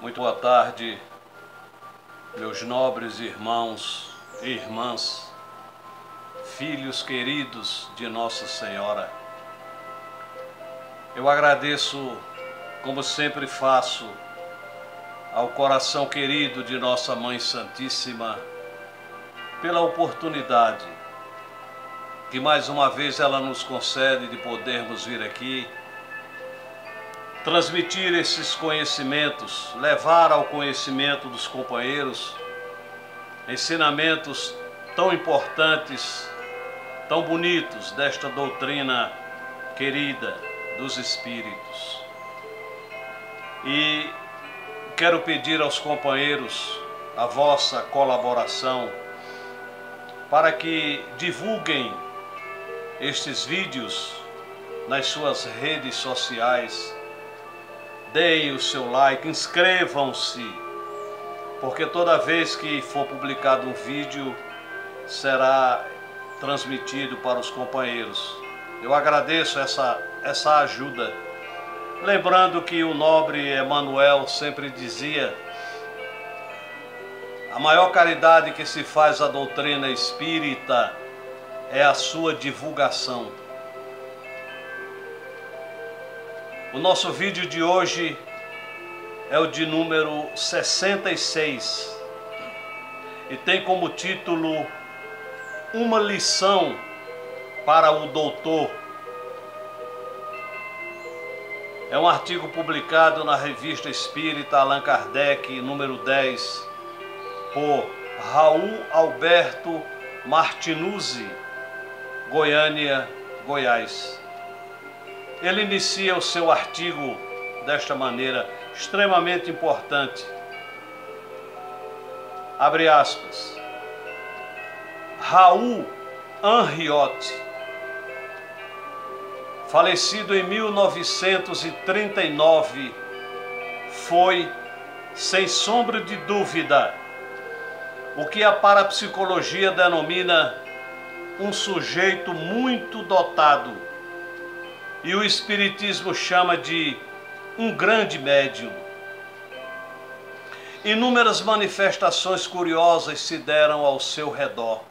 Muito boa tarde, meus nobres irmãos e irmãs, filhos queridos de Nossa Senhora. Eu agradeço, como sempre faço, ao coração querido de Nossa Mãe Santíssima pela oportunidade que mais uma vez ela nos concede de podermos vir aqui transmitir esses conhecimentos, levar ao conhecimento dos companheiros ensinamentos tão importantes, tão bonitos desta doutrina querida dos Espíritos. E quero pedir aos companheiros a vossa colaboração para que divulguem estes vídeos nas suas redes sociais. Deem o seu like, inscrevam-se, porque toda vez que for publicado um vídeo, será transmitido para os companheiros. Eu agradeço essa ajuda. Lembrando que o nobre Emmanuel sempre dizia: a maior caridade que se faz à doutrina espírita é a sua divulgação. O nosso vídeo de hoje é o de número 66 e tem como título Uma lição para o doutor. É um artigo publicado na Revista Espírita Allan Kardec, número 10, por Raul Alberto Martinuzzi, Goiânia, Goiás. Ele inicia o seu artigo desta maneira, extremamente importante. Abre aspas. Raul Henriot, falecido em 1939, foi, sem sombra de dúvida, o que a parapsicologia denomina um sujeito muito dotado e o Espiritismo chama de um grande médium. Inúmeras manifestações curiosas se deram ao seu redor,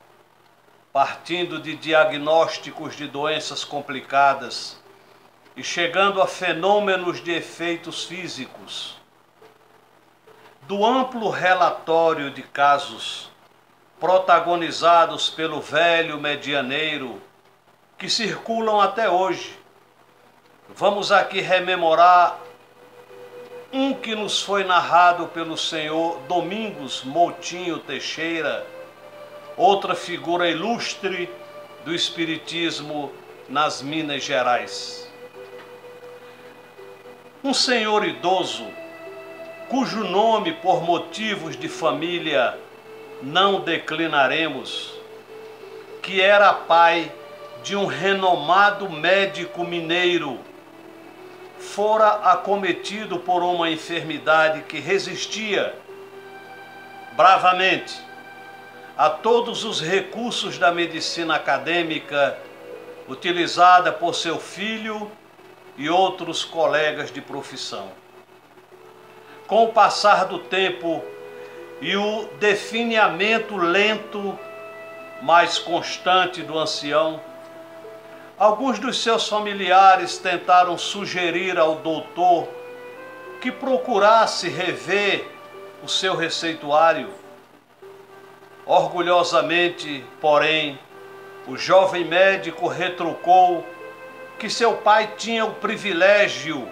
partindo de diagnósticos de doenças complicadas e chegando a fenômenos de efeitos físicos. Do amplo relatório de casos protagonizados pelo velho medianeiro, que circulam até hoje, vamos aqui rememorar um que nos foi narrado pelo senhor Domingos Moutinho Teixeira, outra figura ilustre do Espiritismo nas Minas Gerais. Um senhor idoso, cujo nome, por motivos de família, não declinaremos, que era pai de um renomado médico mineiro, fora acometido por uma enfermidade que resistia bravamente a todos os recursos da medicina acadêmica utilizada por seu filho e outros colegas de profissão. Com o passar do tempo e o definhamento lento, mas constante do ancião, alguns dos seus familiares tentaram sugerir ao doutor que procurasse rever o seu receituário. Orgulhosamente, porém, o jovem médico retrucou que seu pai tinha o privilégio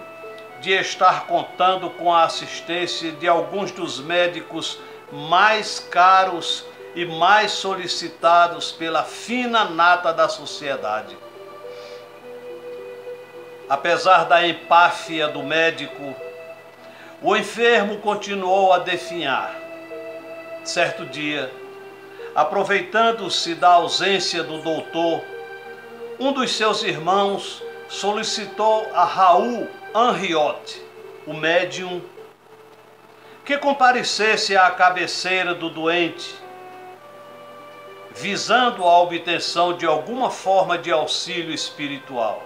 de estar contando com a assistência de alguns dos médicos mais caros e mais solicitados pela fina nata da sociedade. Apesar da empáfia do médico, o enfermo continuou a definhar. Certo dia, aproveitando-se da ausência do doutor, um dos seus irmãos solicitou a Raul Henriot, o médium, que comparecesse à cabeceira do doente, visando a obtenção de alguma forma de auxílio espiritual.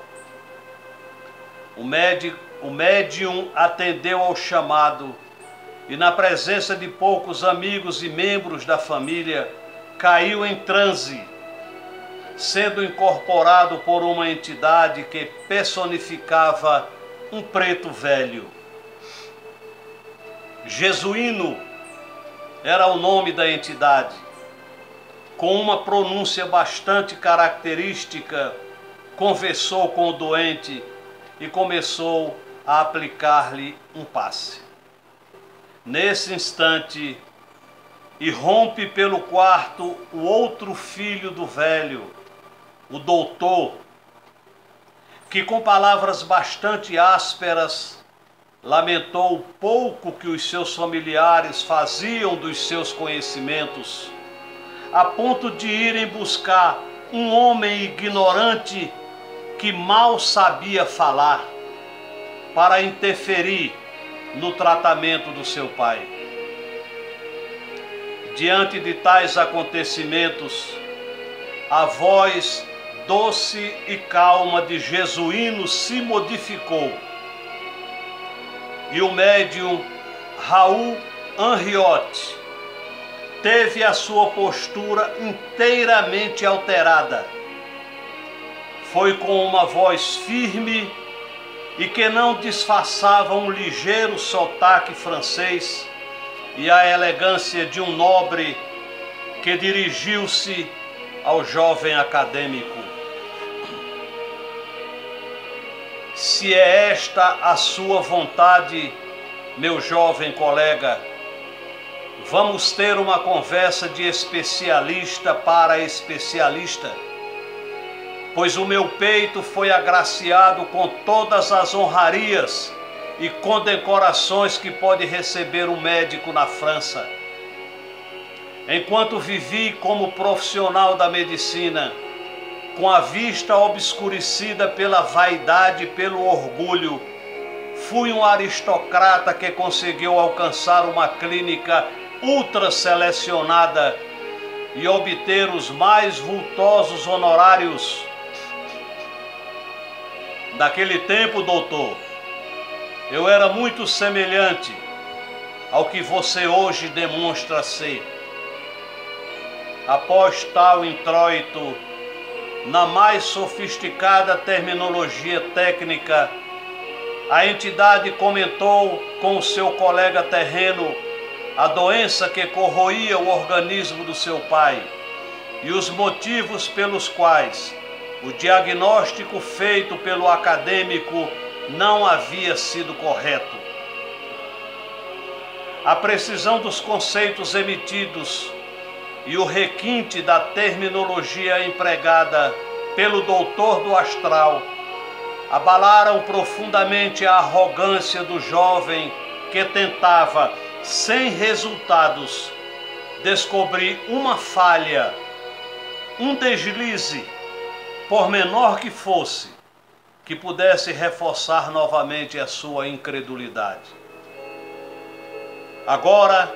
O médium atendeu ao chamado e na presença de poucos amigos e membros da família, caiu em transe, sendo incorporado por uma entidade que personificava um preto velho. Jesuíno era o nome da entidade. Com uma pronúncia bastante característica, conversou com o doente e começou a aplicar-lhe um passe. Nesse instante, irrompe pelo quarto o outro filho do velho, o doutor, que com palavras bastante ásperas lamentou o pouco que os seus familiares faziam dos seus conhecimentos, a ponto de irem buscar um homem ignorante que mal sabia falar, para interferir no tratamento do seu pai. Diante de tais acontecimentos, a voz doce e calma de Jesuíno se modificou e o médium Raul Henriot teve a sua postura inteiramente alterada. Foi com uma voz firme e que não disfarçava um ligeiro sotaque francês e a elegância de um nobre, que dirigiu-se ao jovem acadêmico. Se é esta a sua vontade, meu jovem colega, vamos ter uma conversa de especialista para especialista, pois o meu peito foi agraciado com todas as honrarias e condecorações que pode receber um médico na França. Enquanto vivi como profissional da medicina, com a vista obscurecida pela vaidade e pelo orgulho, fui um aristocrata que conseguiu alcançar uma clínica ultra selecionada e obter os mais vultosos honorários. Naquele tempo, doutor, eu era muito semelhante ao que você hoje demonstra ser. Após tal introito, na mais sofisticada terminologia técnica, a entidade comentou com o seu colega terreno a doença que corroía o organismo do seu pai e os motivos pelos quais o diagnóstico feito pelo acadêmico não havia sido correto. A precisão dos conceitos emitidos e o requinte da terminologia empregada pelo doutor do astral abalaram profundamente a arrogância do jovem que tentava, sem resultados, descobrir uma falha, um deslize, por menor que fosse, que pudesse reforçar novamente a sua incredulidade. Agora,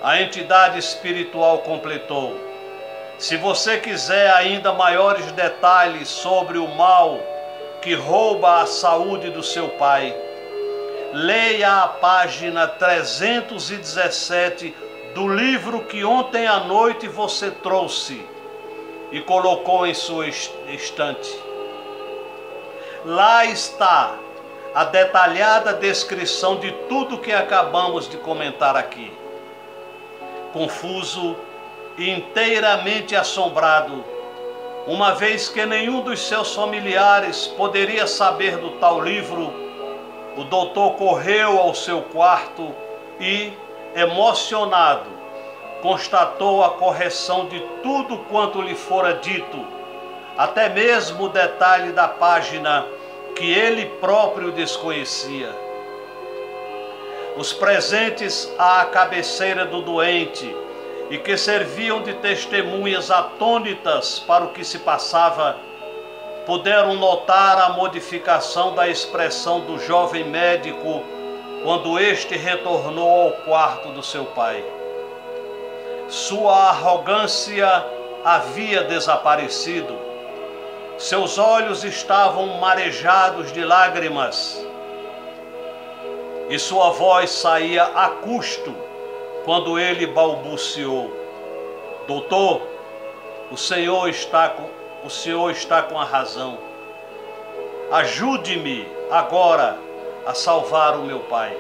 a entidade espiritual completou: se você quiser ainda maiores detalhes sobre o mal que rouba a saúde do seu pai, leia a página 317 do livro que ontem à noite você trouxe e colocou em sua estante. Lá está a detalhada descrição de tudo que acabamos de comentar aqui. Confuso e inteiramente assombrado, uma vez que nenhum dos seus familiares poderia saber do tal livro, o doutor correu ao seu quarto e, emocionado, constatou a correção de tudo quanto lhe fora dito, até mesmo o detalhe da página que ele próprio desconhecia. Os presentes à cabeceira do doente e que serviam de testemunhas atônitas para o que se passava, puderam notar a modificação da expressão do jovem médico quando este retornou ao quarto do seu pai. Sua arrogância havia desaparecido. Seus olhos estavam marejados de lágrimas. e sua voz saía a custo quando ele balbuciou: doutor, o senhor está com a razão. Ajude-me agora a salvar o meu pai.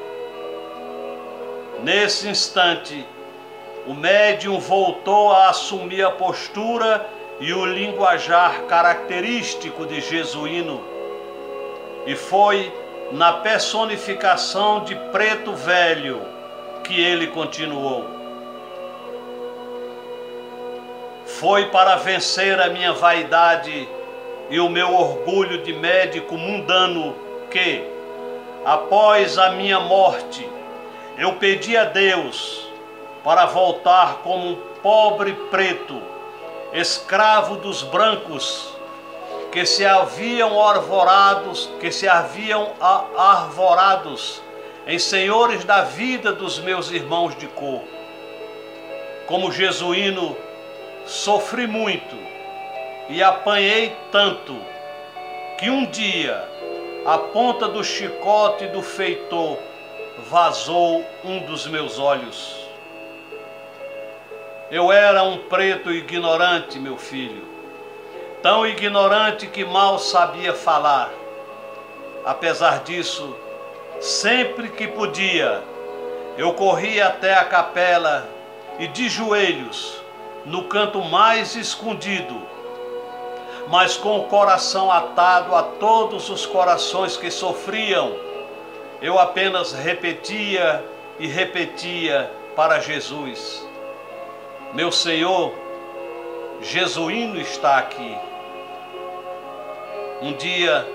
Nesse instante, o médium voltou a assumir a postura e o linguajar característico de Jesuíno, e foi na personificação de Preto Velho que ele continuou: foi para vencer a minha vaidade e o meu orgulho de médico mundano que, após a minha morte, eu pedi a Deus para voltar como um pobre preto, escravo dos brancos, que se haviam arvorados em senhores da vida dos meus irmãos de cor. Como jesuíno, sofri muito e apanhei tanto que um dia a ponta do chicote do feitor vazou um dos meus olhos. Eu era um preto ignorante, meu filho, tão ignorante que mal sabia falar. Apesar disso, sempre que podia, eu corria até a capela e de joelhos, no canto mais escondido, mas com o coração atado a todos os corações que sofriam, eu apenas repetia e repetia para Jesus: meu Senhor, Jesuíno está aqui. Um dia,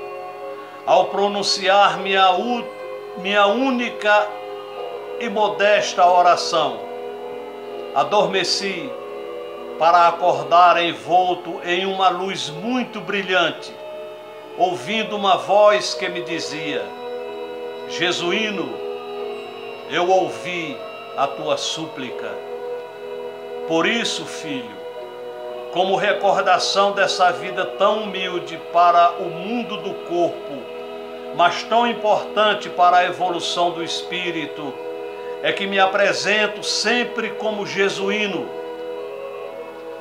ao pronunciar minha única e modesta oração, adormeci para acordar envolto em uma luz muito brilhante, ouvindo uma voz que me dizia: Jesuíno, eu ouvi a tua súplica. Por isso, filho, como recordação dessa vida tão humilde para o mundo do corpo, mas tão importante para a evolução do espírito, é que me apresento sempre como jesuíno.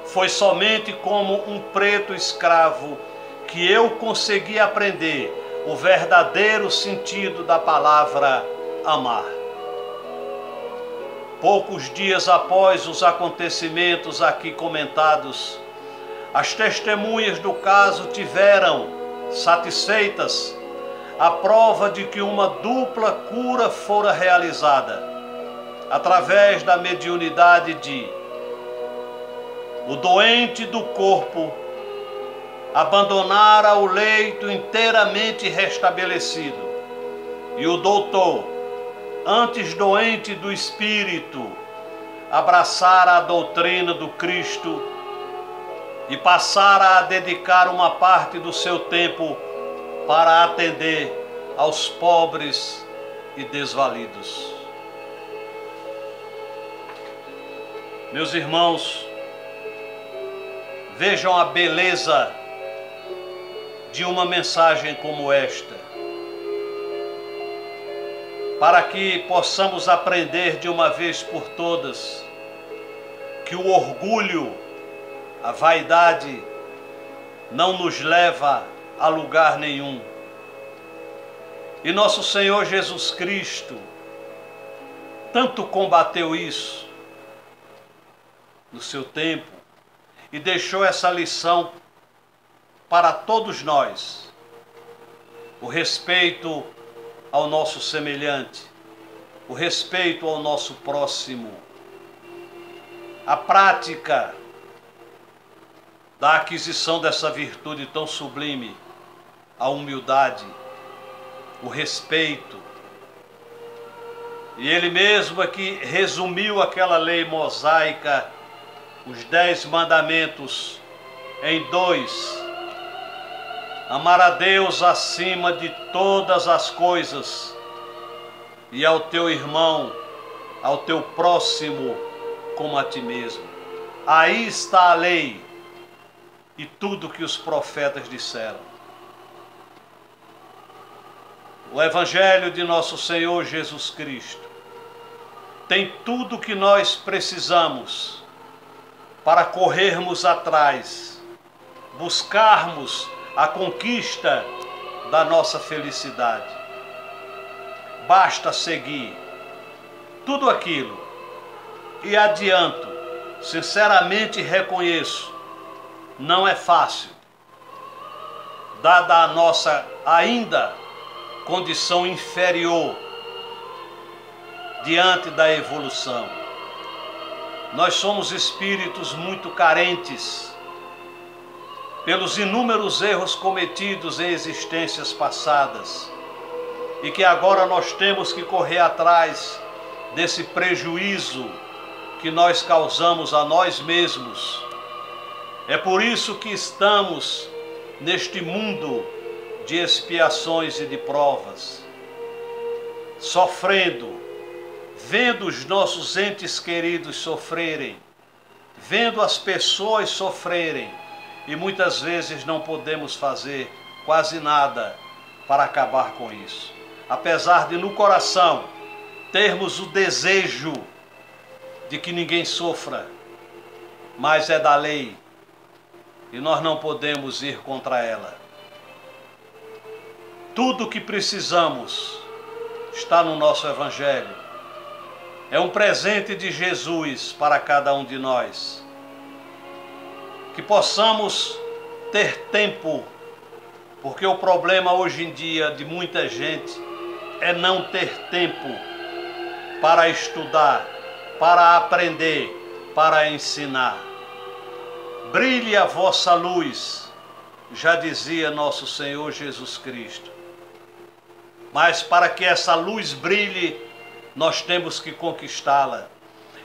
Foi somente como um preto escravo que eu consegui aprender o verdadeiro sentido da palavra amar. Poucos dias após os acontecimentos aqui comentados, as testemunhas do caso tiveram, satisfeitas, a prova de que uma dupla cura fora realizada, através da mediunidade de o doente do corpo abandonara o leito inteiramente restabelecido, e o doutor, antes doente do espírito, abraçara a doutrina do Cristo e passara a dedicar uma parte do seu tempo para atender aos pobres e desvalidos. Meus irmãos, vejam a beleza de uma mensagem como esta, para que possamos aprender de uma vez por todas que o orgulho, a vaidade, não nos leva a lugar nenhum. E nosso Senhor Jesus Cristo tanto combateu isso no seu tempo e deixou essa lição para todos nós: o respeito ao nosso semelhante, o respeito ao nosso próximo, a prática da aquisição dessa virtude tão sublime, a humildade, o respeito. E ele mesmo aqui resumiu aquela lei mosaica, os 10 mandamentos, em 2: amar a Deus acima de todas as coisas e ao teu irmão, ao teu próximo, como a ti mesmo. Aí está a lei e tudo que os profetas disseram. O Evangelho de nosso Senhor Jesus Cristo tem tudo o que nós precisamos para corrermos atrás, buscarmos a conquista da nossa felicidade. Basta seguir tudo aquilo e adianto, sinceramente reconheço, não é fácil, dada a nossa ainda condição inferior diante da evolução. Nós somos espíritos muito carentes pelos inúmeros erros cometidos em existências passadas e que agora nós temos que correr atrás desse prejuízo que nós causamos a nós mesmos. É por isso que estamos neste mundo de expiações e de provas, sofrendo, vendo os nossos entes queridos sofrerem, vendo as pessoas sofrerem, e muitas vezes não podemos fazer quase nada para acabar com isso. Apesar de no coração termos o desejo de que ninguém sofra, mas é da lei e nós não podemos ir contra ela. Tudo o que precisamos está no nosso Evangelho. É um presente de Jesus para cada um de nós. Que possamos ter tempo, porque o problema hoje em dia de muita gente é não ter tempo para estudar, para aprender, para ensinar. Brilhe a vossa luz, já dizia nosso Senhor Jesus Cristo. Mas para que essa luz brilhe, nós temos que conquistá-la.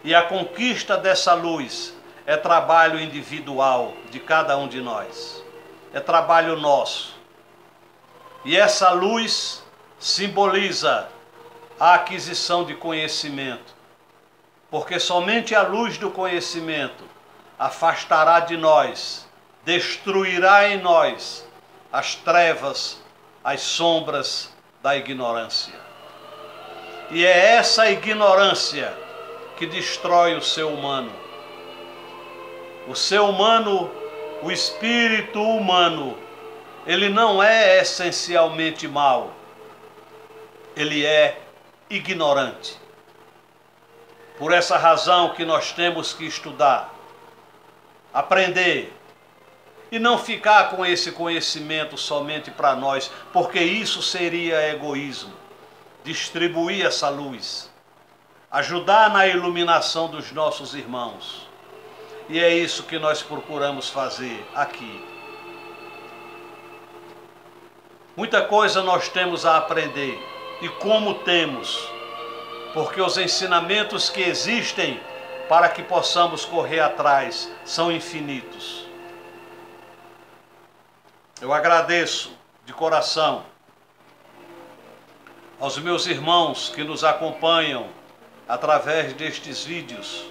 E a conquista dessa luz é trabalho individual de cada um de nós. É trabalho nosso. E essa luz simboliza a aquisição de conhecimento. Porque somente a luz do conhecimento afastará de nós, destruirá em nós as trevas, as sombras da ignorância. E é essa ignorância que destrói o ser humano. O ser humano, o espírito humano, ele não é essencialmente mau. Ele é ignorante. Por essa razão que nós temos que estudar, aprender e não ficar com esse conhecimento somente para nós, porque isso seria egoísmo. Distribuir essa luz, ajudar na iluminação dos nossos irmãos. E é isso que nós procuramos fazer aqui. Muita coisa nós temos a aprender, e como temos, porque os ensinamentos que existem para que possamos correr atrás são infinitos. Eu agradeço de coração aos meus irmãos que nos acompanham através destes vídeos.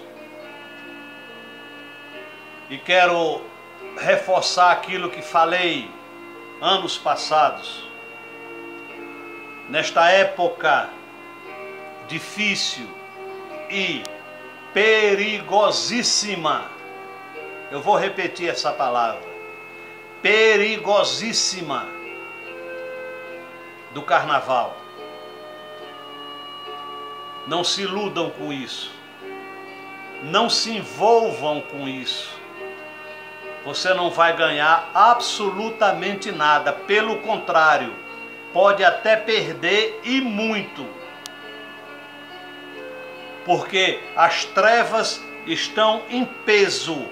E quero reforçar aquilo que falei anos passados. Nesta época difícil e perigosíssima, eu vou repetir essa palavra, perigosíssima do carnaval. Não se iludam com isso. Não se envolvam com isso. Você não vai ganhar absolutamente nada. Pelo contrário, pode até perder e muito. Porque as trevas estão em peso.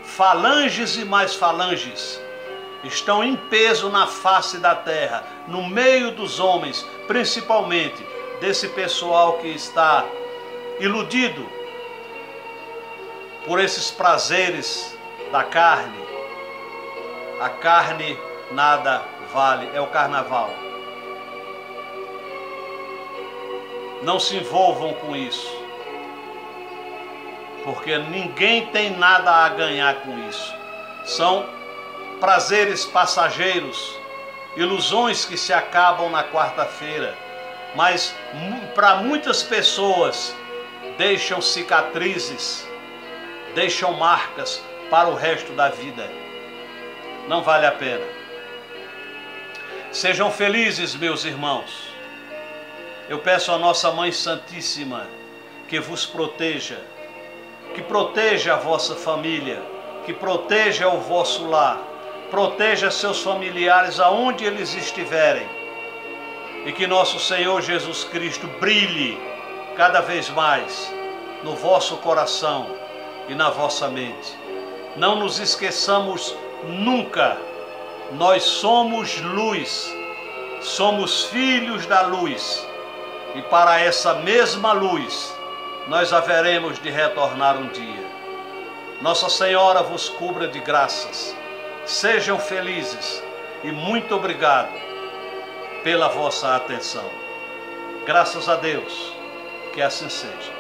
Falanges e mais falanges estão em peso na face da terra, no meio dos homens, principalmente desse pessoal que está iludido por esses prazeres da carne. A carne nada vale, é o carnaval. Não se envolvam com isso, porque ninguém tem nada a ganhar com isso. São prazeres passageiros ilusões que se acabam na quarta-feira, mas para muitas pessoas deixam cicatrizes, deixam marcas para o resto da vida. Não vale a pena. Sejam felizes, meus irmãos. Eu peço à nossa Mãe Santíssima que vos proteja, que proteja a vossa família, que proteja o vosso lar, proteja seus familiares aonde eles estiverem, e que nosso Senhor Jesus Cristo brilhe cada vez mais no vosso coração e na vossa mente. Não nos esqueçamos nunca, nós somos luz, somos filhos da luz, e para essa mesma luz nós haveremos de retornar um dia. Nossa Senhora vos cubra de graças. Sejam felizes e muito obrigado pela vossa atenção. Graças a Deus, que assim seja.